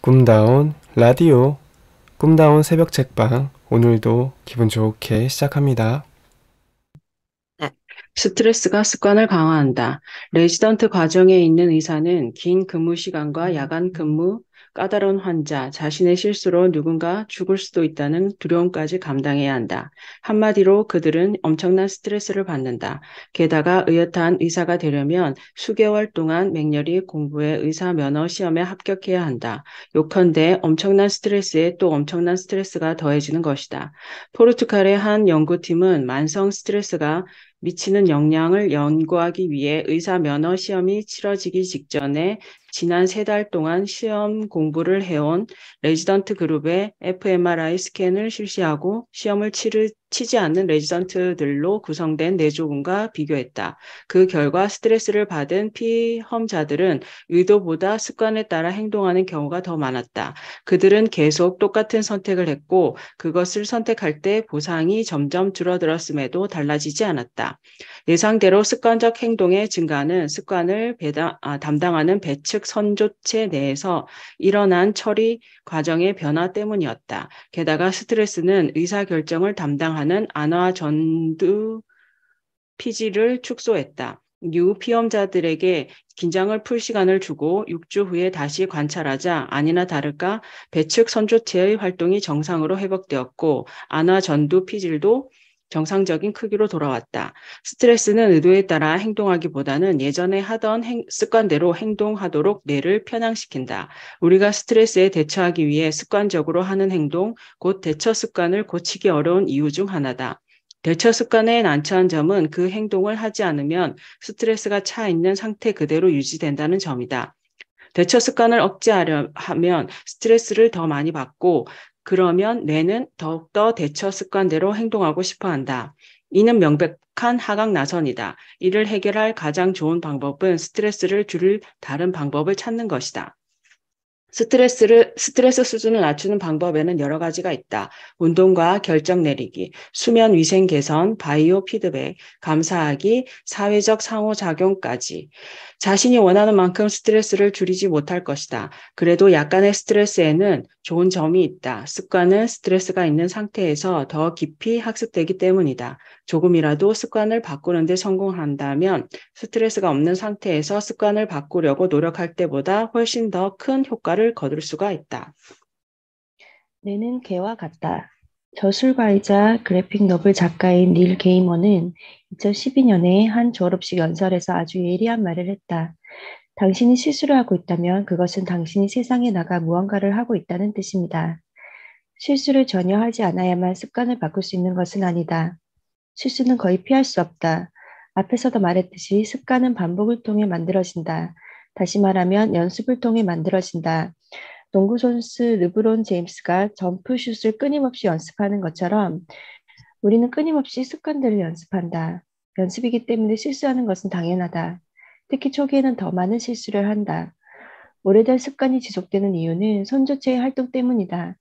꿈다운 라디오, 꿈다운 새벽 책방, 오늘도 기분 좋게 시작합니다. 네. 스트레스가 습관을 강화한다. 레지던트 과정에 있는 의사는 긴 근무 시간과 야간 근무, 까다로운 환자, 자신의 실수로 누군가 죽을 수도 있다는 두려움까지 감당해야 한다. 한마디로 그들은 엄청난 스트레스를 받는다. 게다가 의젓한 의사가 되려면 수개월 동안 맹렬히 공부해 의사 면허 시험에 합격해야 한다. 요컨대 엄청난 스트레스에 또 엄청난 스트레스가 더해지는 것이다. 포르투갈의 한 연구팀은 만성 스트레스가 미치는 영향을 연구하기 위해 의사 면허 시험이 치러지기 직전에 지난 3달 동안 시험 공부를 해온 레지던트 그룹의 fMRI 스캔을 실시하고 시험을 치지 않는 레지던트들로 구성된 내조군과 비교했다. 그 결과 스트레스를 받은 피험자들은 의도보다 습관에 따라 행동하는 경우가 더 많았다. 그들은 계속 똑같은 선택을 했고 그것을 선택할 때 보상이 점점 줄어들었음에도 달라지지 않았다. 예상대로 습관적 행동의 증가는 습관을 담당하는 배측 선조체 내에서 일어난 처리 과정의 변화 때문이었다. 게다가 스트레스는 의사결정을 담당하는 안화 전두 피질을 축소했다. 이후 피험자들에게 긴장을 풀 시간을 주고 6주 후에 다시 관찰하자 아니나 다를까 배측 선조체의 활동이 정상으로 회복되었고 안화 전두 피질도 정상적인 크기로 돌아왔다. 스트레스는 의도에 따라 행동하기보다는 예전에 하던 습관대로 행동하도록 뇌를 편향시킨다. 우리가 스트레스에 대처하기 위해 습관적으로 하는 행동, 곧 대처 습관을 고치기 어려운 이유 중 하나다. 대처 습관에 난처한 점은 그 행동을 하지 않으면 스트레스가 차 있는 상태 그대로 유지된다는 점이다. 대처 습관을 억제하려 하면 스트레스를 더 많이 받고 그러면 뇌는 더욱더 대처 습관대로 행동하고 싶어 한다. 이는 명백한 하강 나선이다. 이를 해결할 가장 좋은 방법은 스트레스를 줄일 다른 방법을 찾는 것이다. 스트레스 수준을 낮추는 방법에는 여러 가지가 있다. 운동과 결정 내리기, 수면 위생 개선, 바이오 피드백, 감사하기, 사회적 상호작용까지. 자신이 원하는 만큼 스트레스를 줄이지 못할 것이다. 그래도 약간의 스트레스에는 좋은 점이 있다. 습관은 스트레스가 있는 상태에서 더 깊이 학습되기 때문이다. 조금이라도 습관을 바꾸는 데 성공한다면 스트레스가 없는 상태에서 습관을 바꾸려고 노력할 때보다 훨씬 더 큰 효과를 거둘 수가 있다. 뇌는 개와 같다. 저술가이자 그래픽 노블 작가인 닐 게이머는 2012년에 한 졸업식 연설에서 아주 예리한 말을 했다. 당신이 실수를 하고 있다면 그것은 당신이 세상에 나가 무언가를 하고 있다는 뜻입니다. 실수를 전혀 하지 않아야만 습관을 바꿀 수 있는 것은 아니다. 실수는 거의 피할 수 없다. 앞에서도 말했듯이 습관은 반복을 통해 만들어진다. 다시 말하면 연습을 통해 만들어진다. 농구 선수 르브론 제임스가 점프슛을 끊임없이 연습하는 것처럼 우리는 끊임없이 습관들을 연습한다. 연습이기 때문에 실수하는 것은 당연하다. 특히 초기에는 더 많은 실수를 한다. 오래된 습관이 지속되는 이유는 선조체의 활동 때문이다.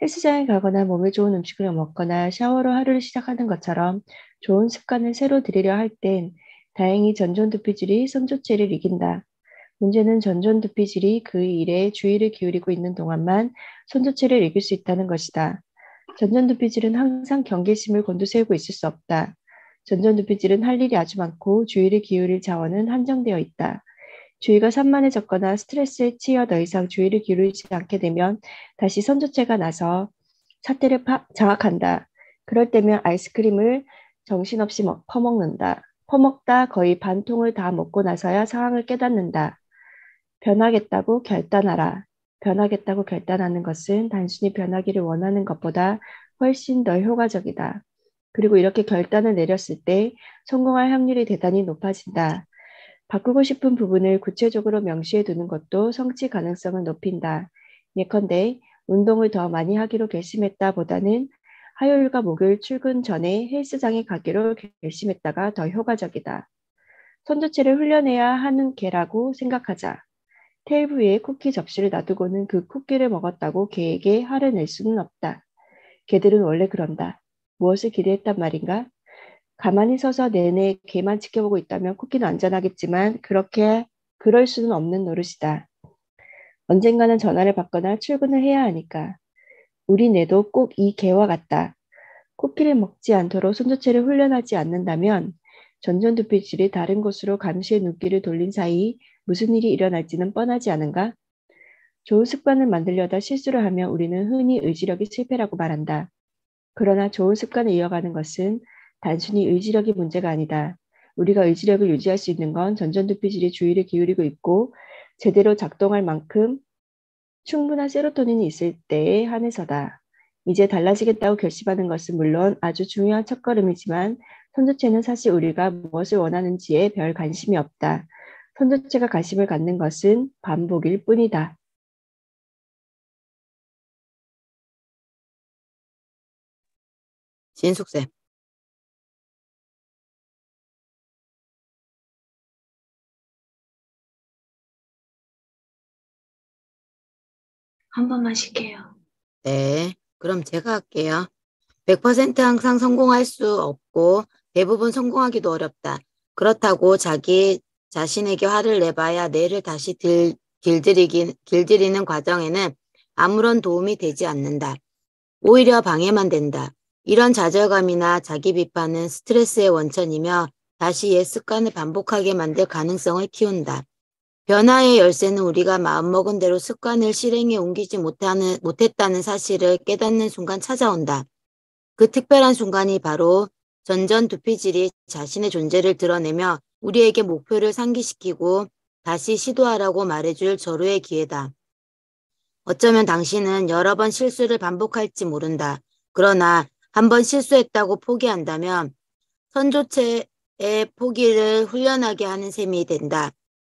헬스장에 가거나 몸에 좋은 음식을 먹거나 샤워로 하루를 시작하는 것처럼 좋은 습관을 새로 들이려 할 땐 다행히 전전두피질이 선조체를 이긴다. 문제는 전전두피질이 그 일에 주의를 기울이고 있는 동안만 선조체를 이길 수 있다는 것이다. 전전두피질은 항상 경계심을 곤두세우고 있을 수 없다. 전전두피질은 할 일이 아주 많고 주의를 기울일 자원은 한정되어 있다. 주의가 산만해졌거나 스트레스에 치여 더 이상 주의를 기울이지 않게 되면 다시 선조체가 나서 사태를 장악한다. 그럴 때면 아이스크림을 정신없이 퍼먹는다. 퍼먹다 거의 반 통을 다 먹고 나서야 상황을 깨닫는다. 변하겠다고 결단하라. 변하겠다고 결단하는 것은 단순히 변하기를 원하는 것보다 훨씬 더 효과적이다. 그리고 이렇게 결단을 내렸을 때 성공할 확률이 대단히 높아진다. 바꾸고 싶은 부분을 구체적으로 명시해 두는 것도 성취 가능성을 높인다. 예컨대 운동을 더 많이 하기로 결심했다 보다는 화요일과 목요일 출근 전에 헬스장에 가기로 결심했다가 더 효과적이다. 선두체를 훈련해야 하는 개라고 생각하자. 테이블 위에 쿠키 접시를 놔두고는 그 쿠키를 먹었다고 개에게 화를 낼 수는 없다. 개들은 원래 그런다. 무엇을 기대했단 말인가? 가만히 서서 내내 개만 지켜보고 있다면 쿠키는 안전하겠지만 그럴 수는 없는 노릇이다. 언젠가는 전화를 받거나 출근을 해야 하니까. 우리 뇌도 꼭 이 개와 같다. 쿠키를 먹지 않도록 손조체를 훈련하지 않는다면 전전두피질이 다른 곳으로 감시의 눈길을 돌린 사이 무슨 일이 일어날지는 뻔하지 않은가? 좋은 습관을 만들려다 실수를 하면 우리는 흔히 의지력이 실패라고 말한다. 그러나 좋은 습관을 이어가는 것은 단순히 의지력이 문제가 아니다. 우리가 의지력을 유지할 수 있는 건 전전두피질이 주의를 기울이고 있고 제대로 작동할 만큼 충분한 세로토닌이 있을 때에 한해서다. 이제 달라지겠다고 결심하는 것은 물론 아주 중요한 첫걸음이지만 선조체는 사실 우리가 무엇을 원하는지에 별 관심이 없다. 선조체가 관심을 갖는 것은 반복일 뿐이다. 진숙쌤. 한 번만 쉴게요. 네, 그럼 제가 할게요. 100% 항상 성공할 수 없고 대부분 성공하기도 어렵다. 그렇다고 자기 자신에게 화를 내봐야 뇌를 다시 길들이는 과정에는 아무런 도움이 되지 않는다. 오히려 방해만 된다. 이런 좌절감이나 자기 비판은 스트레스의 원천이며 다시 옛 습관을 반복하게 만들 가능성을 키운다. 변화의 열쇠는 우리가 마음먹은 대로 습관을 실행에 옮기지 못했다는 사실을 깨닫는 순간 찾아온다. 그 특별한 순간이 바로 전전두피질이 자신의 존재를 드러내며 우리에게 목표를 상기시키고 다시 시도하라고 말해줄 절호의 기회다. 어쩌면 당신은 여러 번 실수를 반복할지 모른다. 그러나 한 번 실수했다고 포기한다면 선조체의 포기를 훈련하게 하는 셈이 된다.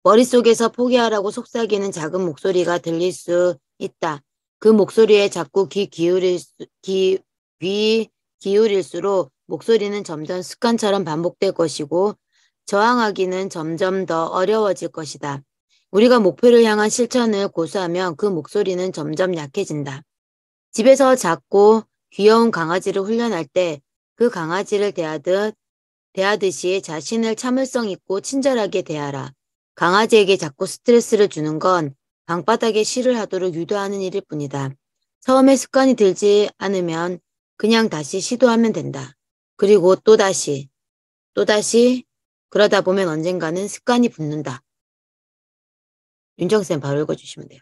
머릿속에서 포기하라고 속삭이는 작은 목소리가 들릴 수 있다. 그 목소리에 자꾸 귀 기울일수록 목소리는 점점 습관처럼 반복될 것이고 저항하기는 점점 더 어려워질 것이다. 우리가 목표를 향한 실천을 고수하면 그 목소리는 점점 약해진다. 집에서 작고 귀여운 강아지를 훈련할 때 그 강아지를 대하듯이 자신을 참을성 있고 친절하게 대하라. 강아지에게 자꾸 스트레스를 주는 건 방바닥에 실을 하도록 유도하는 일일 뿐이다. 처음에 습관이 들지 않으면 그냥 다시 시도하면 된다. 그리고 또다시 그러다 보면 언젠가는 습관이 붙는다. 윤정쌤 바로 읽어주시면 돼요.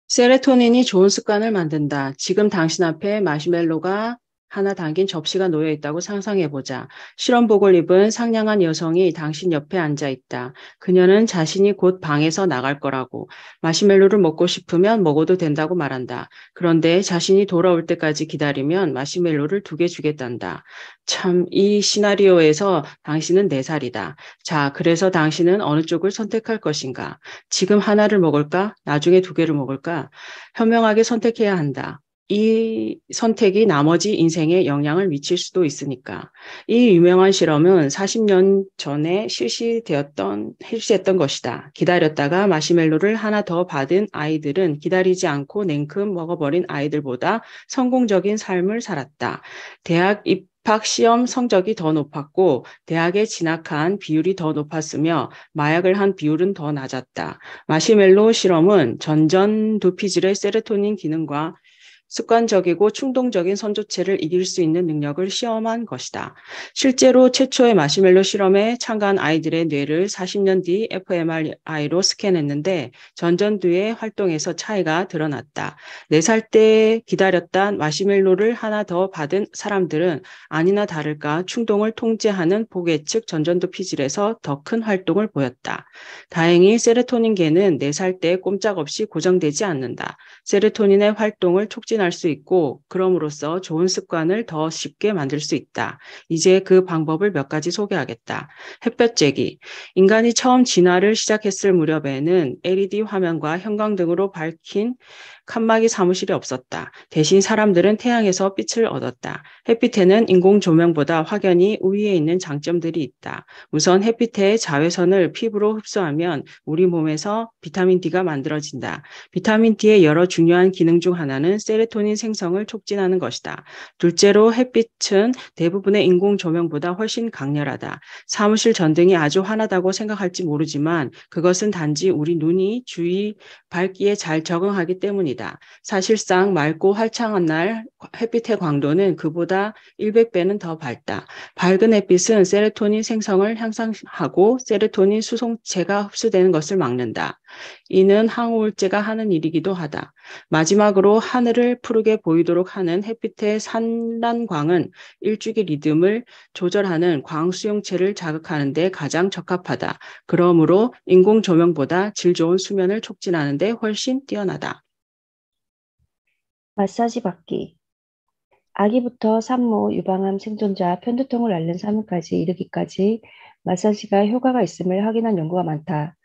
세로토닌이 좋은 습관을 만든다. 지금 당신 앞에 마시멜로가 하나 담긴 접시가 놓여 있다고 상상해보자. 실험복을 입은 상냥한 여성이 당신 옆에 앉아 있다. 그녀는 자신이 곧 방에서 나갈 거라고. 마시멜로를 먹고 싶으면 먹어도 된다고 말한다. 그런데 자신이 돌아올 때까지 기다리면 마시멜로를 2개 주겠단다. 참, 이 시나리오에서 당신은 4살이다. 자, 그래서 당신은 어느 쪽을 선택할 것인가? 지금 하나를 먹을까? 나중에 2개를 먹을까? 현명하게 선택해야 한다. 이 선택이 나머지 인생에 영향을 미칠 수도 있으니까. 이 유명한 실험은 40년 전에 실시했던 것이다. 기다렸다가 마시멜로를 하나 더 받은 아이들은 기다리지 않고 냉큼 먹어버린 아이들보다 성공적인 삶을 살았다. 대학 입학 시험 성적이 더 높았고 대학에 진학한 비율이 더 높았으며 마약을 한 비율은 더 낮았다. 마시멜로 실험은 전전두피질의 세로토닌 기능과 습관적이고 충동적인 선조체를 이길 수 있는 능력을 시험한 것이다. 실제로 최초의 마시멜로 실험에 참가한 아이들의 뇌를 40년 뒤 fMRI로 스캔했는데 전전두의 활동에서 차이가 드러났다. 4살 때 기다렸던 마시멜로를 하나 더 받은 사람들은 아니나 다를까 충동을 통제하는 보계측 전전두피질에서 더 큰 활동을 보였다. 다행히 세로토닌계는 4살 때 꼼짝없이 고정되지 않는다. 세로토닌의 활동을 촉진할 수 있고 그럼으로써 좋은 습관을 더 쉽게 만들 수 있다. 이제 그 방법을 몇 가지 소개하겠다. 햇볕 쬐기. 인간이 처음 진화를 시작했을 무렵에는 LED 화면과 형광등으로 밝힌 칸막이 사무실이 없었다. 대신 사람들은 태양에서 빛을 얻었다. 햇빛에는 인공 조명보다 확연히 우위에 있는 장점들이 있다. 우선 햇빛의 자외선을 피부로 흡수하면 우리 몸에서 비타민 D가 만들어진다. 비타민 D의 여러 중요한 기능 중 하나는 세로토닌 생성을 촉진하는 것이다. 둘째로 햇빛은 대부분의 인공 조명보다 훨씬 강렬하다. 사무실 전등이 아주 환하다고 생각할지 모르지만 그것은 단지 우리 눈이 주위 밝기에 잘 적응하기 때문이다. 사실상 맑고 활창한 날 햇빛의 광도는 그보다 100배는 더 밝다. 밝은 햇빛은 세로토닌 생성을 향상하고 세로토닌 수송체가 흡수되는 것을 막는다. 이는 항우울제가 하는 일이기도 하다. 마지막으로 하늘을 푸르게 보이도록 하는 햇빛의 산란광은 일주기 리듬을 조절하는 광수용체를 자극하는 데 가장 적합하다. 그러므로 인공 조명보다 질 좋은 수면을 촉진하는 데 훨씬 뛰어나다. 마사지 받기. 아기부터 산모, 유방암 생존자, 편두통을 앓는 사람까지 이르기까지 마사지가 효과가 있음을 확인한 연구가 많다.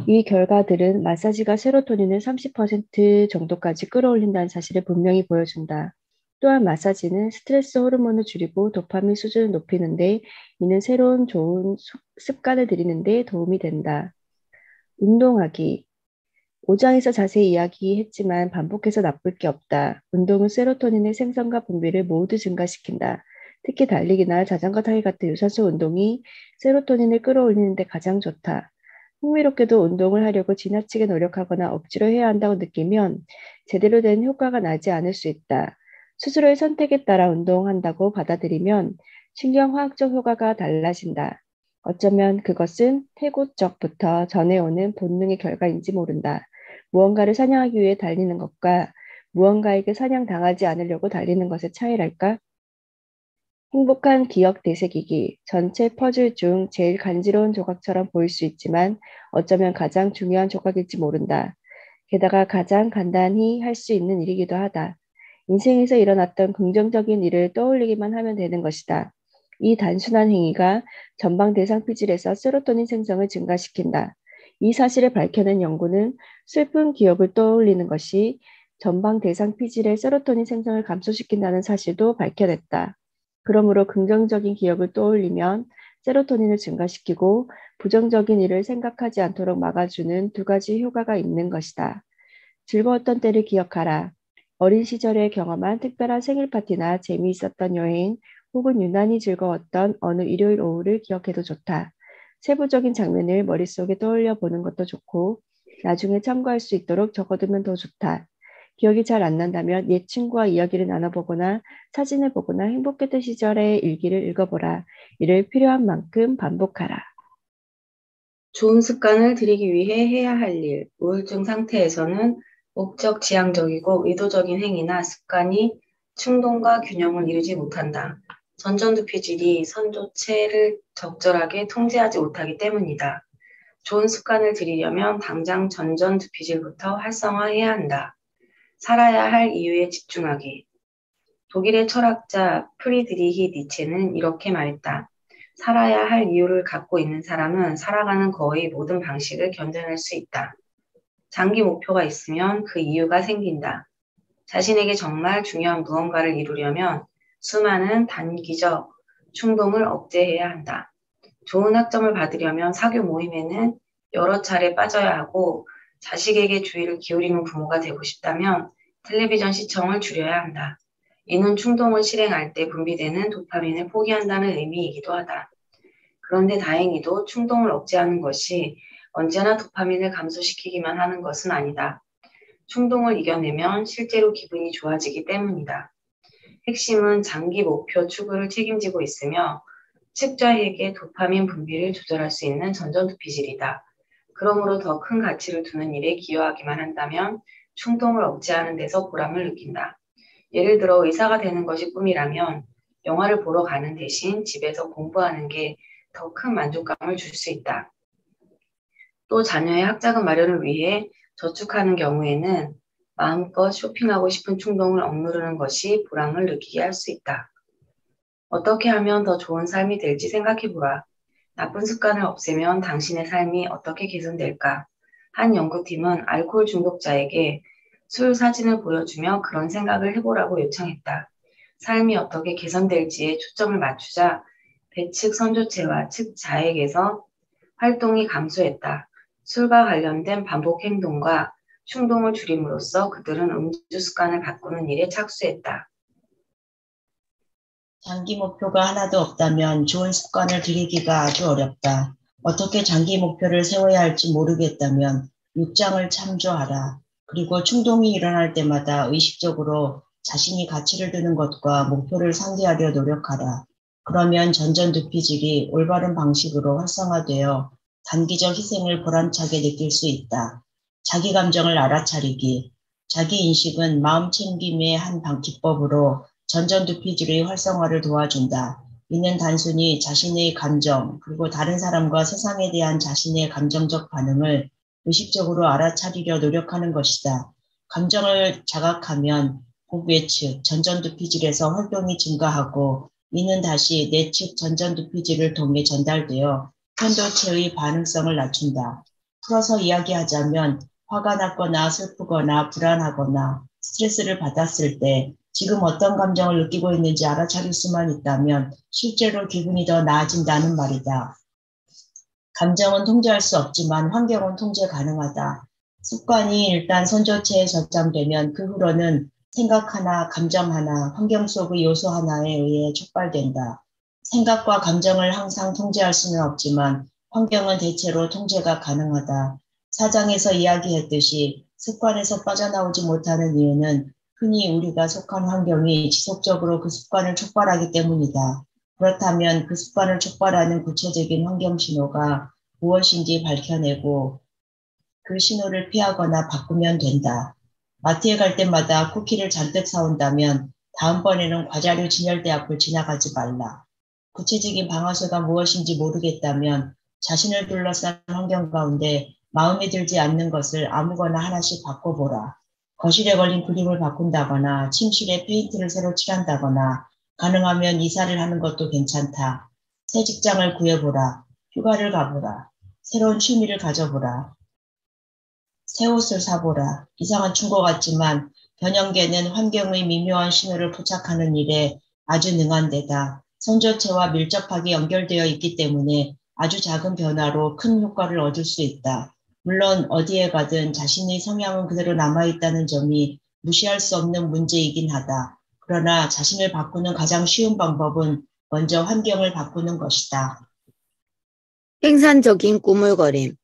이 결과들은 마사지가 세로토닌을 30% 정도까지 끌어올린다는 사실을 분명히 보여준다. 또한 마사지는 스트레스 호르몬을 줄이고 도파민 수준을 높이는데 이는 새로운 좋은 습관을 들이는 데 도움이 된다. 운동하기. 5장에서 자세히 이야기했지만 반복해서 나쁠 게 없다. 운동은 세로토닌의 생성과 분비를 모두 증가시킨다. 특히 달리기나 자전거 타기 같은 유산소 운동이 세로토닌을 끌어올리는 데 가장 좋다. 흥미롭게도 운동을 하려고 지나치게 노력하거나 억지로 해야 한다고 느끼면 제대로 된 효과가 나지 않을 수 있다. 스스로의 선택에 따라 운동한다고 받아들이면 신경화학적 효과가 달라진다. 어쩌면 그것은 태고적부터 전해오는 본능의 결과인지 모른다. 무언가를 사냥하기 위해 달리는 것과 무언가에게 사냥당하지 않으려고 달리는 것의 차이랄까? 행복한 기억 되새기기. 전체 퍼즐 중 제일 간지러운 조각처럼 보일 수 있지만 어쩌면 가장 중요한 조각일지 모른다. 게다가 가장 간단히 할 수 있는 일이기도 하다. 인생에서 일어났던 긍정적인 일을 떠올리기만 하면 되는 것이다. 이 단순한 행위가 전방 대상 피질에서 세로토닌 생성을 증가시킨다. 이 사실을 밝혀낸 연구는 슬픈 기억을 떠올리는 것이 전방 대상 피질의 세로토닌 생성을 감소시킨다는 사실도 밝혀냈다. 그러므로 긍정적인 기억을 떠올리면 세로토닌을 증가시키고 부정적인 일을 생각하지 않도록 막아주는 두 가지 효과가 있는 것이다. 즐거웠던 때를 기억하라. 어린 시절에 경험한 특별한 생일 파티나 재미있었던 여행 혹은 유난히 즐거웠던 어느 일요일 오후를 기억해도 좋다. 세부적인 장면을 머릿속에 떠올려 보는 것도 좋고 나중에 참고할 수 있도록 적어두면 더 좋다. 기억이 잘 안 난다면 옛 친구와 이야기를 나눠보거나 사진을 보거나 행복했던 시절의 일기를 읽어보라. 이를 필요한 만큼 반복하라. 좋은 습관을 들이기 위해 해야 할 일. 우울증 상태에서는 목적 지향적이고 의도적인 행위나 습관이 충동과 균형을 이루지 못한다. 전전두피질이 선조체를 적절하게 통제하지 못하기 때문이다. 좋은 습관을 들이려면 당장 전전두피질부터 활성화해야 한다. 살아야 할 이유에 집중하기. 독일의 철학자 프리드리히 니체는 이렇게 말했다. 살아야 할 이유를 갖고 있는 사람은 살아가는 거의 모든 방식을 견뎌낼 수 있다. 장기 목표가 있으면 그 이유가 생긴다. 자신에게 정말 중요한 무언가를 이루려면 수많은 단기적 충동을 억제해야 한다. 좋은 학점을 받으려면 사교 모임에는 여러 차례 빠져야 하고 자식에게 주의를 기울이는 부모가 되고 싶다면 텔레비전 시청을 줄여야 한다. 이는 충동을 실행할 때 분비되는 도파민을 포기한다는 의미이기도 하다. 그런데 다행히도 충동을 억제하는 것이 언제나 도파민을 감소시키기만 하는 것은 아니다. 충동을 이겨내면 실제로 기분이 좋아지기 때문이다. 핵심은 장기 목표 추구를 책임지고 있으며 측자에게 도파민 분비를 조절할 수 있는 전전두피질이다. 그러므로 더 큰 가치를 두는 일에 기여하기만 한다면 충동을 억제하는 데서 보람을 느낀다. 예를 들어 의사가 되는 것이 꿈이라면 영화를 보러 가는 대신 집에서 공부하는 게 더 큰 만족감을 줄 수 있다. 또 자녀의 학자금 마련을 위해 저축하는 경우에는 마음껏 쇼핑하고 싶은 충동을 억누르는 것이 보람을 느끼게 할 수 있다. 어떻게 하면 더 좋은 삶이 될지 생각해보라. 나쁜 습관을 없애면 당신의 삶이 어떻게 개선될까? 한 연구팀은 알코올 중독자에게 술 사진을 보여주며 그런 생각을 해보라고 요청했다. 삶이 어떻게 개선될지에 초점을 맞추자 배 측 선조체와 측 자액에서 활동이 감소했다. 술과 관련된 반복 행동과 충동을 줄임으로써 그들은 음주 습관을 바꾸는 일에 착수했다. 장기 목표가 하나도 없다면 좋은 습관을 들이기가 아주 어렵다. 어떻게 장기 목표를 세워야 할지 모르겠다면 6장을 참조하라. 그리고 충동이 일어날 때마다 의식적으로 자신이 가치를 두는 것과 목표를 상기하려 노력하라. 그러면 전전두피질이 올바른 방식으로 활성화되어 단기적 희생을 보람차게 느낄 수 있다. 자기 감정을 알아차리기. 자기 인식은 마음 챙김의 한 기법으로 전전두피질의 활성화를 도와준다. 이는 단순히 자신의 감정, 그리고 다른 사람과 세상에 대한 자신의 감정적 반응을 의식적으로 알아차리려 노력하는 것이다. 감정을 자각하면 복외측, 전전두피질에서 활동이 증가하고 이는 다시 내측 전전두피질을 통해 전달되어 편도체의 반응성을 낮춘다. 풀어서 이야기하자면 화가 났거나 슬프거나 불안하거나 스트레스를 받았을 때 지금 어떤 감정을 느끼고 있는지 알아차릴 수만 있다면 실제로 기분이 더 나아진다는 말이다. 감정은 통제할 수 없지만 환경은 통제 가능하다. 습관이 일단 선조체에 저장되면 그 후로는 생각 하나, 감정 하나, 환경 속의 요소 하나에 의해 촉발된다. 생각과 감정을 항상 통제할 수는 없지만 환경은 대체로 통제가 가능하다. 사장에서 이야기했듯이 습관에서 빠져나오지 못하는 이유는 흔히 우리가 속한 환경이 지속적으로 그 습관을 촉발하기 때문이다. 그렇다면 그 습관을 촉발하는 구체적인 환경 신호가 무엇인지 밝혀내고 그 신호를 피하거나 바꾸면 된다. 마트에 갈 때마다 쿠키를 잔뜩 사온다면 다음번에는 과자류 진열대 앞을 지나가지 말라. 구체적인 방아쇠가 무엇인지 모르겠다면 자신을 둘러싼 환경 가운데 마음에 들지 않는 것을 아무거나 하나씩 바꿔보라. 거실에 걸린 그림을 바꾼다거나 침실에 페인트를 새로 칠한다거나 가능하면 이사를 하는 것도 괜찮다. 새 직장을 구해보라. 휴가를 가보라. 새로운 취미를 가져보라. 새 옷을 사보라. 이상한 충고 같지만 변형계는 환경의 미묘한 신호를 포착하는 일에 아주 능한 데다 선조체와 밀접하게 연결되어 있기 때문에 아주 작은 변화로 큰 효과를 얻을 수 있다. 물론 어디에 가든 자신의 성향은 그대로 남아있다는 점이 무시할 수 없는 문제이긴 하다. 그러나 자신을 바꾸는 가장 쉬운 방법은 먼저 환경을 바꾸는 것이다. 생산적인 꾸물거림.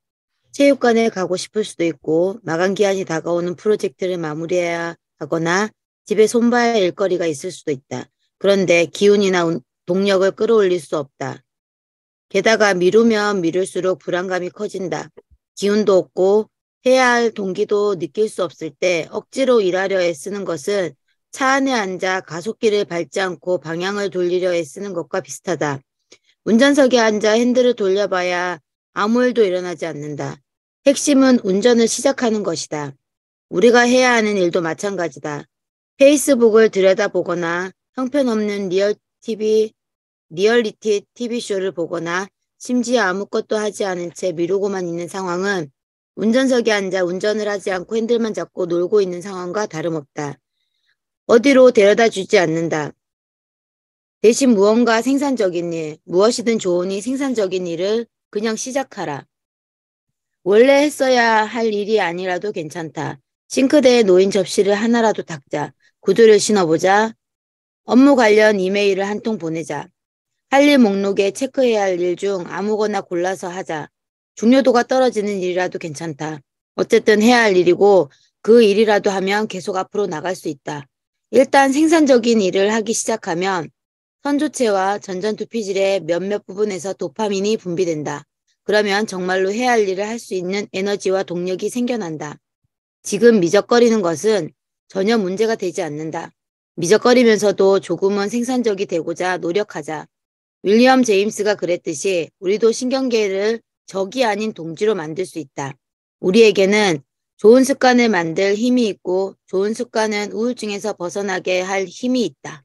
체육관에 가고 싶을 수도 있고 마감 기한이 다가오는 프로젝트를 마무리해야 하거나 집에 손봐야 할 일거리가 있을 수도 있다. 그런데 기운이나 동력을 끌어올릴 수 없다. 게다가 미루면 미룰수록 불안감이 커진다. 기운도 없고 해야 할 동기도 느낄 수 없을 때 억지로 일하려 애쓰는 것은 차 안에 앉아 가속기를 밟지 않고 방향을 돌리려 애쓰는 것과 비슷하다. 운전석에 앉아 핸들을 돌려봐야 아무 일도 일어나지 않는다. 핵심은 운전을 시작하는 것이다. 우리가 해야 하는 일도 마찬가지다. 페이스북을 들여다보거나 형편없는 리얼리티 TV쇼를 보거나 심지어 아무것도 하지 않은 채 미루고만 있는 상황은 운전석에 앉아 운전을 하지 않고 핸들만 잡고 놀고 있는 상황과 다름없다. 어디로 데려다 주지 않는다. 대신 무언가 생산적인 일, 무엇이든 좋으니 생산적인 일을 그냥 시작하라. 원래 했어야 할 일이 아니라도 괜찮다. 싱크대에 놓인 접시를 하나라도 닦자. 구두를 신어보자. 업무 관련 이메일을 한 통 보내자. 할 일 목록에 체크해야 할 일 중 아무거나 골라서 하자. 중요도가 떨어지는 일이라도 괜찮다. 어쨌든 해야 할 일이고 그 일이라도 하면 계속 앞으로 나갈 수 있다. 일단 생산적인 일을 하기 시작하면 선조체와 전전두피질의 몇몇 부분에서 도파민이 분비된다. 그러면 정말로 해야 할 일을 할 수 있는 에너지와 동력이 생겨난다. 지금 미적거리는 것은 전혀 문제가 되지 않는다. 미적거리면서도 조금은 생산적이 되고자 노력하자. 윌리엄 제임스가 그랬듯이 우리도 신경계를 적이 아닌 동지로 만들 수 있다. 우리에게는 좋은 습관을 만들 힘이 있고 좋은 습관은 우울증에서 벗어나게 할 힘이 있다.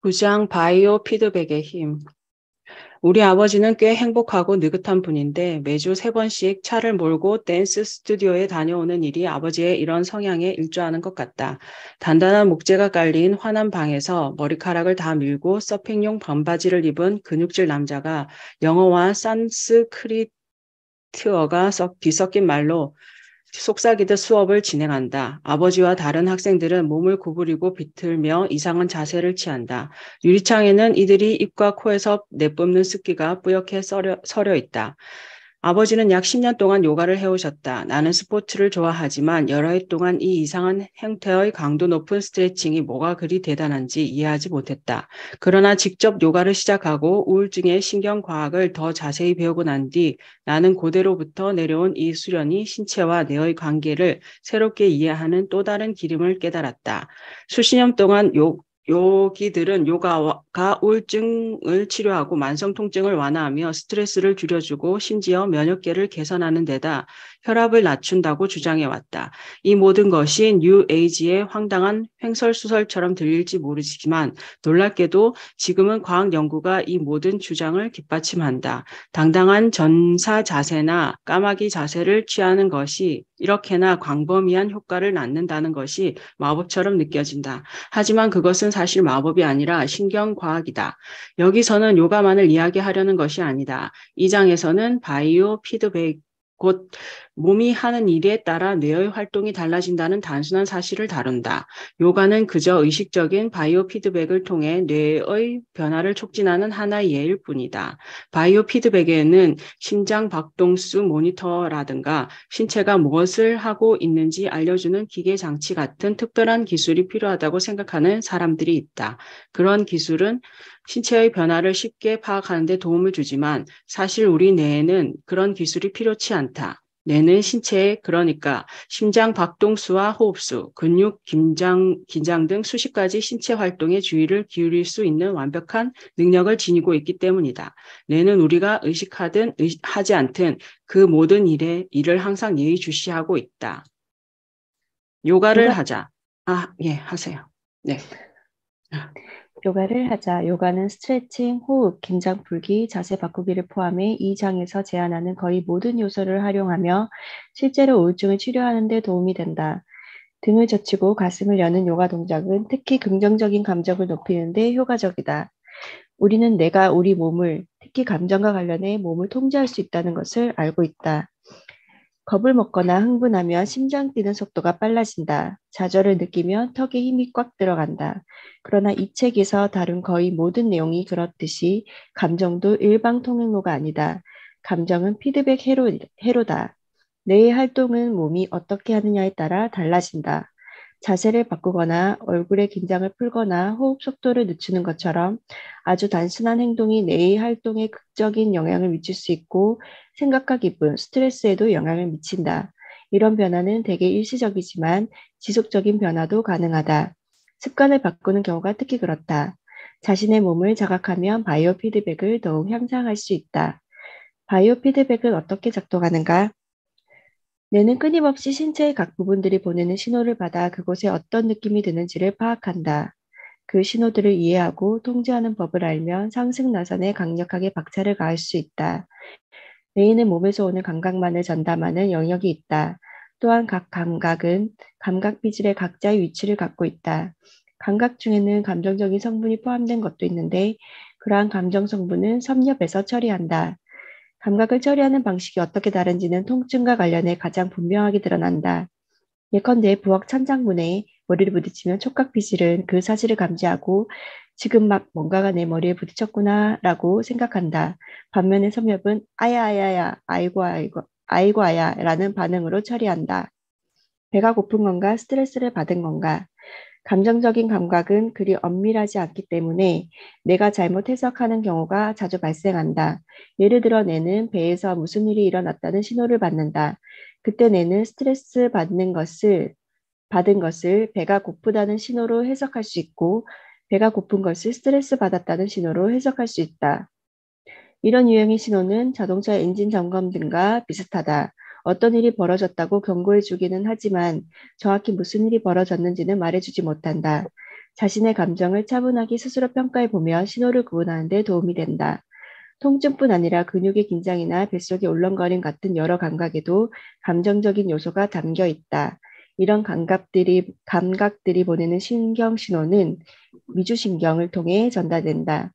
9장 바이오 피드백의 힘. 우리 아버지는 꽤 행복하고 느긋한 분인데 매주 3번씩 차를 몰고 댄스 스튜디오에 다녀오는 일이 아버지의 이런 성향에 일조하는 것 같다. 단단한 목재가 깔린 환한 방에서 머리카락을 다 밀고 서핑용 반바지를 입은 근육질 남자가 영어와 산스크리트어가 뒤섞인 말로 속삭이듯 수업을 진행한다. 아버지와 다른 학생들은 몸을 구부리고 비틀며 이상한 자세를 취한다. 유리창에는 이들이 입과 코에서 내뿜는 습기가 뿌옇게 서려 있다. 아버지는 약 10년 동안 요가를 해오셨다. 나는 스포츠를 좋아하지만 여러 해 동안 이 이상한 형태의 강도 높은 스트레칭이 뭐가 그리 대단한지 이해하지 못했다. 그러나 직접 요가를 시작하고 우울증의 신경과학을 더 자세히 배우고 난 뒤 나는 고대로부터 내려온 이 수련이 신체와 뇌의 관계를 새롭게 이해하는 또 다른 기름을 깨달았다. 수십 년 동안 요기들은 요가가 우울증을 치료하고 만성 통증을 완화하며 스트레스를 줄여주고 심지어 면역계를 개선하는 데다 혈압을 낮춘다고 주장해왔다. 이 모든 것이 뉴 에이지의 황당한 횡설수설처럼 들릴지 모르지만 놀랍게도 지금은 과학 연구가 이 모든 주장을 뒷받침한다. 당당한 전사 자세나 까마귀 자세를 취하는 것이 이렇게나 광범위한 효과를 낳는다는 것이 마법처럼 느껴진다. 하지만 그것은 사실 마법이 아니라 신경과학이다. 여기서는 요가만을 이야기하려는 것이 아니다. 이 장에서는 바이오 피드백, 곧 몸이 하는 일에 따라 뇌의 활동이 달라진다는 단순한 사실을 다룬다. 요가는 그저 의식적인 바이오 피드백을 통해 뇌의 변화를 촉진하는 하나의 예일 뿐이다. 바이오 피드백에는 심장 박동수 모니터라든가 신체가 무엇을 하고 있는지 알려주는 기계 장치 같은 특별한 기술이 필요하다고 생각하는 사람들이 있다. 그런 기술은 신체의 변화를 쉽게 파악하는 데 도움을 주지만 사실 우리 뇌에는 그런 기술이 필요치 않다. 뇌는 신체에 그러니까 심장 박동수와 호흡수, 근육 긴장 등 수십 가지 신체 활동에 주의를 기울일 수 있는 완벽한 능력을 지니고 있기 때문이다. 뇌는 우리가 의식하든 하지 않든 그 모든 일을 항상 예의주시하고 있다. 요가를 하자. 예, 하세요. 네. 요가를 하자. 요가는 스트레칭, 호흡, 긴장 풀기, 자세 바꾸기를 포함해 이 장에서 제안하는 거의 모든 요소를 활용하며 실제로 우울증을 치료하는 데 도움이 된다. 등을 젖히고 가슴을 여는 요가 동작은 특히 긍정적인 감정을 높이는 데 효과적이다. 우리는 내가 우리 몸을, 특히 감정과 관련해 몸을 통제할 수 있다는 것을 알고 있다. 겁을 먹거나 흥분하면 심장 뛰는 속도가 빨라진다. 좌절을 느끼면 턱에 힘이 꽉 들어간다. 그러나 이 책에서 다룬 거의 모든 내용이 그렇듯이 감정도 일방 통행로가 아니다. 감정은 피드백 회로다. 뇌의 활동은 몸이 어떻게 하느냐에 따라 달라진다. 자세를 바꾸거나 얼굴의 긴장을 풀거나 호흡 속도를 늦추는 것처럼 아주 단순한 행동이 뇌의 활동에 극적인 영향을 미칠 수 있고 생각과 기분, 스트레스에도 영향을 미친다. 이런 변화는 대개 일시적이지만 지속적인 변화도 가능하다. 습관을 바꾸는 경우가 특히 그렇다. 자신의 몸을 자각하면 바이오 피드백을 더욱 향상할 수 있다. 바이오 피드백은 어떻게 작동하는가? 뇌는 끊임없이 신체의 각 부분들이 보내는 신호를 받아 그곳에 어떤 느낌이 드는지를 파악한다. 그 신호들을 이해하고 통제하는 법을 알면 상승 나선에 강력하게 박차를 가할 수 있다. 뇌에는 몸에서 오는 감각만을 전담하는 영역이 있다. 또한 각 감각은 감각 피질의 각자의 위치를 갖고 있다. 감각 중에는 감정적인 성분이 포함된 것도 있는데 그러한 감정 성분은 섭렵해서 처리한다. 감각을 처리하는 방식이 어떻게 다른지는 통증과 관련해 가장 분명하게 드러난다. 예컨대 부엌 천장문에 머리를 부딪히면 촉각 피질은 그 사실을 감지하고 지금 막 뭔가가 내 머리에 부딪혔구나 라고 생각한다. 반면에 섭렵은 아야야야 아이고 아야 라는 반응으로 처리한다. 배가 고픈 건가 스트레스를 받은 건가. 감정적인 감각은 그리 엄밀하지 않기 때문에 내가 잘못 해석하는 경우가 자주 발생한다. 예를 들어 뇌는 배에서 무슨 일이 일어났다는 신호를 받는다. 그때 뇌는 스트레스 받은 것을 배가 고프다는 신호로 해석할 수 있고 배가 고픈 것을 스트레스 받았다는 신호로 해석할 수 있다. 이런 유형의 신호는 자동차 엔진 점검 등과 비슷하다. 어떤 일이 벌어졌다고 경고해 주기는 하지만 정확히 무슨 일이 벌어졌는지는 말해주지 못한다. 자신의 감정을 차분하게 스스로 평가해 보며 신호를 구분하는 데 도움이 된다. 통증뿐 아니라 근육의 긴장이나 뱃속의 울렁거림 같은 여러 감각에도 감정적인 요소가 담겨 있다. 이런 감각들이 보내는 신경 신호는 미주신경을 통해 전달된다.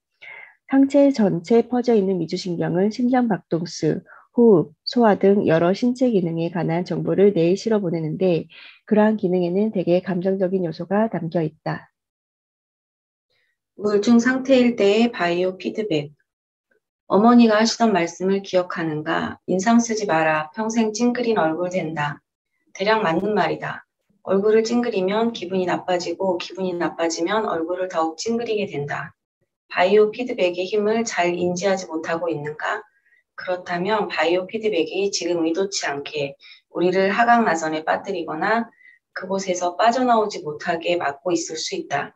상체 전체에 퍼져 있는 미주신경은 심장 박동수, 호흡, 소화 등 여러 신체 기능에 관한 정보를 뇌에 실어 보내는데 그러한 기능에는 대개 감정적인 요소가 담겨 있다. 우울증 상태일 때의 바이오 피드백. 어머니가 하시던 말씀을 기억하는가? 인상 쓰지 마라. 평생 찡그린 얼굴 된다. 대략 맞는 말이다. 얼굴을 찡그리면 기분이 나빠지고 기분이 나빠지면 얼굴을 더욱 찡그리게 된다. 바이오 피드백의 힘을 잘 인지하지 못하고 있는가? 그렇다면 바이오 피드백이 지금 의도치 않게 우리를 하강나선에 빠뜨리거나 그곳에서 빠져나오지 못하게 막고 있을 수 있다.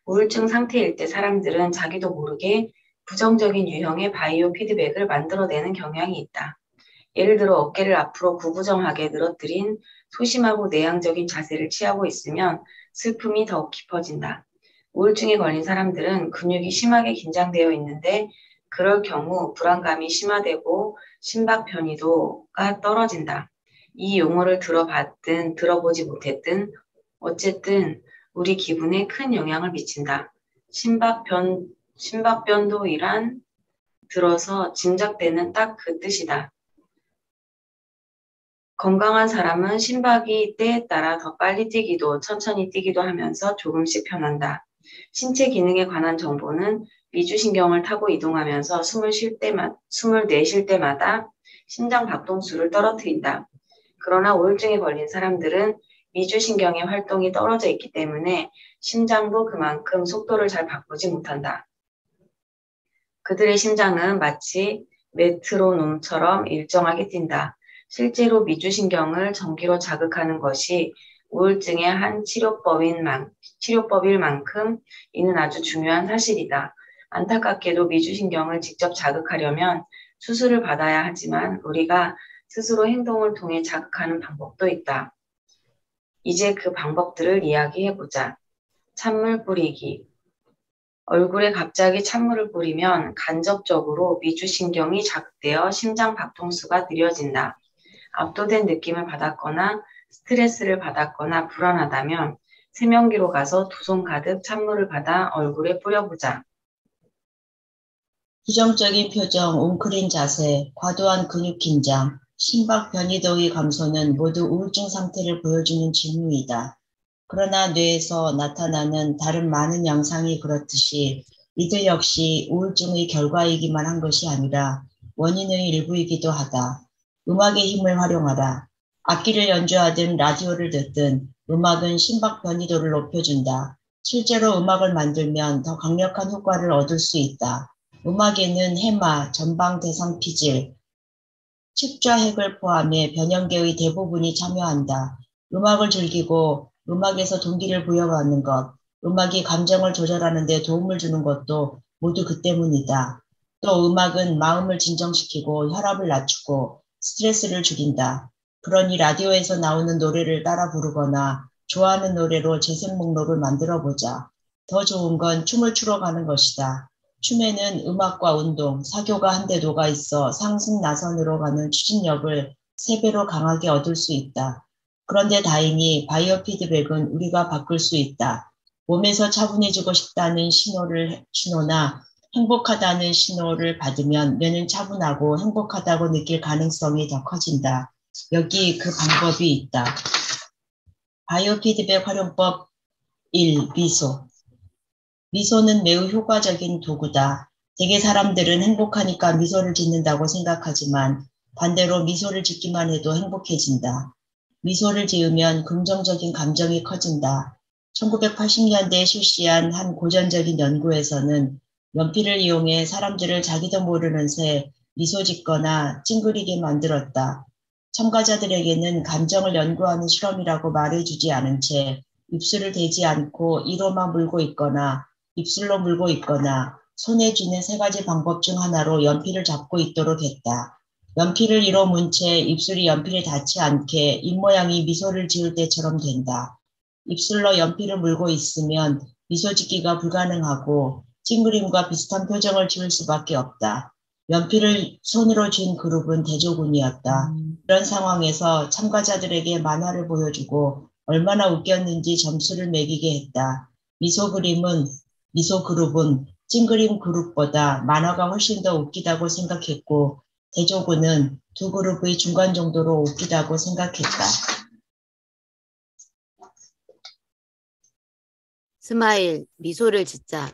우울증 상태일 때 사람들은 자기도 모르게 부정적인 유형의 바이오 피드백을 만들어내는 경향이 있다. 예를 들어 어깨를 앞으로 구부정하게 늘어뜨린 소심하고 내향적인 자세를 취하고 있으면 슬픔이 더욱 깊어진다. 우울증에 걸린 사람들은 근육이 심하게 긴장되어 있는데 그럴 경우 불안감이 심화되고 심박 편의도가 떨어진다. 이 용어를 들어봤든 들어보지 못했든 어쨌든 우리 기분에 큰 영향을 미친다. 심박변도이란 들어서 짐작되는 딱 그 뜻이다. 건강한 사람은 심박이 때에 따라 더 빨리 뛰기도 천천히 뛰기도 하면서 조금씩 변한다. 신체 기능에 관한 정보는 미주신경을 타고 이동하면서 숨을 내쉴 때마다 심장 박동수를 떨어뜨린다. 그러나 우울증에 걸린 사람들은 미주신경의 활동이 떨어져 있기 때문에 심장도 그만큼 속도를 잘 바꾸지 못한다. 그들의 심장은 마치 메트로놈처럼 일정하게 뛴다. 실제로 미주신경을 전기로 자극하는 것이 우울증의 한 치료법일 만큼 이는 아주 중요한 사실이다. 안타깝게도 미주신경을 직접 자극하려면 수술을 받아야 하지만 우리가 스스로 행동을 통해 자극하는 방법도 있다. 이제 그 방법들을 이야기해보자. 찬물 뿌리기. 얼굴에 갑자기 찬물을 뿌리면 간접적으로 미주신경이 자극되어 심장 박동수가 느려진다. 압도된 느낌을 받았거나 스트레스를 받았거나 불안하다면 세면기로 가서 두 손 가득 찬물을 받아 얼굴에 뿌려보자. 부정적인 표정, 웅크린 자세, 과도한 근육 긴장, 심박 변이도의 감소는 모두 우울증 상태를 보여주는 징후이다. 그러나 뇌에서 나타나는 다른 많은 양상이 그렇듯이 이들 역시 우울증의 결과이기만 한 것이 아니라 원인의 일부이기도 하다. 음악의 힘을 활용하라. 악기를 연주하든 라디오를 듣든 음악은 심박 변이도를 높여준다. 실제로 음악을 만들면 더 강력한 효과를 얻을 수 있다. 음악에는 해마, 전방 대상 피질, 측좌핵을 포함해 변형계의 대부분이 참여한다. 음악을 즐기고 음악에서 동기를 부여받는 것, 음악이 감정을 조절하는 데 도움을 주는 것도 모두 그 때문이다. 또 음악은 마음을 진정시키고 혈압을 낮추고 스트레스를 줄인다. 그러니 라디오에서 나오는 노래를 따라 부르거나 좋아하는 노래로 재생 목록을 만들어 보자. 더 좋은 건 춤을 추러 가는 것이다. 춤에는 음악과 운동, 사교가 한데 녹아 있어 상승 나선으로 가는 추진력을 3배로 강하게 얻을 수 있다. 그런데 다행히 바이오 피드백은 우리가 바꿀 수 있다. 몸에서 차분해지고 싶다는 신호나 행복하다는 신호를 받으면 뇌는 차분하고 행복하다고 느낄 가능성이 더 커진다. 여기 그 방법이 있다. 바이오 피드백 활용법 1. 미소. 미소는 매우 효과적인 도구다. 대개 사람들은 행복하니까 미소를 짓는다고 생각하지만 반대로 미소를 짓기만 해도 행복해진다. 미소를 지으면 긍정적인 감정이 커진다. 1980년대에 실시한 한 고전적인 연구에서는 연필을 이용해 사람들을 자기도 모르는 새 미소 짓거나 찡그리게 만들었다. 참가자들에게는 감정을 연구하는 실험이라고 말해주지 않은 채 입술을 대지 않고 이로만 물고 있거나 입술로 물고 있거나 손에 쥐는 3가지 방법 중 하나로 연필을 잡고 있도록 했다. 연필을 이로 문 채 입술이 연필에 닿지 않게 입모양이 미소를 지을 때처럼 된다. 입술로 연필을 물고 있으면 미소 짓기가 불가능하고 찡그림과 비슷한 표정을 지을 수밖에 없다. 연필을 손으로 쥔 그룹은 대조군이었다. 이런 상황에서 참가자들에게 만화를 보여주고 얼마나 웃겼는지 점수를 매기게 했다. 미소 그룹은 찡그림 그룹보다 만화가 훨씬 더 웃기다고 생각했고 대조군은 두 그룹의 중간 정도로 웃기다고 생각했다. 스마일, 미소를 짓자.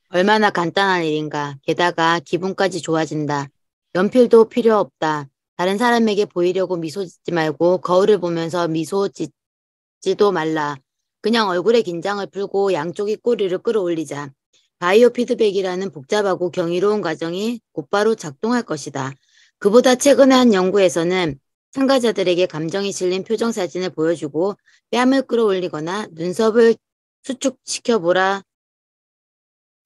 얼마나 간단한 일인가. 게다가 기분까지 좋아진다. 연필도 필요 없다. 다른 사람에게 보이려고 미소 짓지 말고 거울을 보면서 미소 짓지도 말라. 그냥 얼굴에 긴장을 풀고 양쪽의 꼬리를 끌어올리자. 바이오 피드백이라는 복잡하고 경이로운 과정이 곧바로 작동할 것이다. 그보다 최근에 한 연구에서는 참가자들에게 감정이 실린 표정 사진을 보여주고 뺨을 끌어올리거나 눈썹을 수축시켜보라고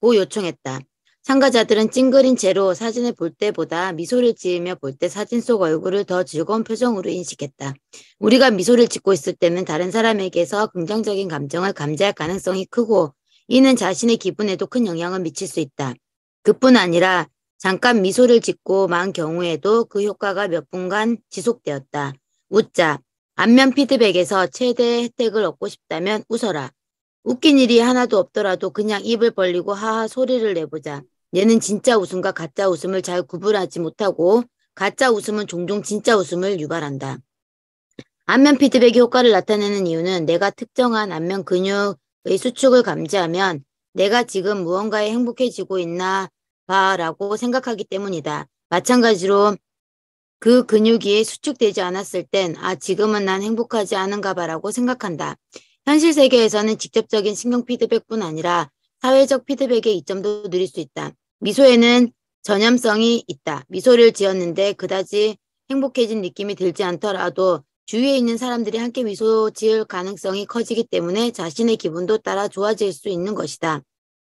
요청했다. 참가자들은 찡그린 채로 사진을 볼 때보다 미소를 지으며 볼 때 사진 속 얼굴을 더 즐거운 표정으로 인식했다. 우리가 미소를 짓고 있을 때는 다른 사람에게서 긍정적인 감정을 감지할 가능성이 크고 이는 자신의 기분에도 큰 영향을 미칠 수 있다. 그뿐 아니라 잠깐 미소를 짓고 만 경우에도 그 효과가 몇 분간 지속되었다. 웃자. 안면 피드백에서 최대 혜택을 얻고 싶다면 웃어라. 웃긴 일이 하나도 없더라도 그냥 입을 벌리고 하하 소리를 내보자. 얘는 진짜 웃음과 가짜 웃음을 잘 구분하지 못하고 가짜 웃음은 종종 진짜 웃음을 유발한다. 안면 피드백이 효과를 나타내는 이유는 내가 특정한 안면 근육의 수축을 감지하면 내가 지금 무언가에 행복해지고 있나 봐라고 생각하기 때문이다. 마찬가지로 그 근육이 수축되지 않았을 땐 지금은 난 행복하지 않은가 봐라고 생각한다. 현실 세계에서는 직접적인 신경 피드백뿐 아니라 사회적 피드백의 이점도 누릴 수 있다. 미소에는 전염성이 있다. 미소를 지었는데 그다지 행복해진 느낌이 들지 않더라도 주위에 있는 사람들이 함께 미소 지을 가능성이 커지기 때문에 자신의 기분도 따라 좋아질 수 있는 것이다.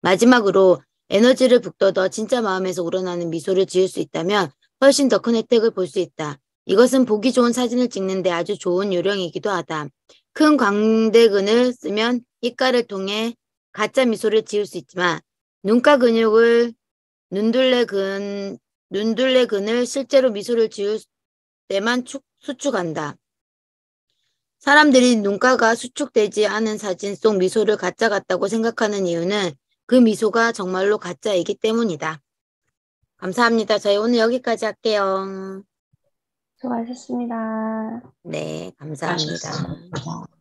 마지막으로 에너지를 북돋아 진짜 마음에서 우러나는 미소를 지을 수 있다면 훨씬 더 큰 혜택을 볼 수 있다. 이것은 보기 좋은 사진을 찍는데 아주 좋은 요령이기도 하다. 큰 광대근을 쓰면 입가를 통해 가짜 미소를 지을 수 있지만 눈가 근육을 눈둘레근을 실제로 미소를 지을 때만 수축한다. 사람들이 눈가가 수축되지 않은 사진 속 미소를 가짜 같다고 생각하는 이유는 그 미소가 정말로 가짜이기 때문이다. 감사합니다. 저희 오늘 여기까지 할게요. 수고하셨습니다. 네, 감사합니다. 수고하셨습니다.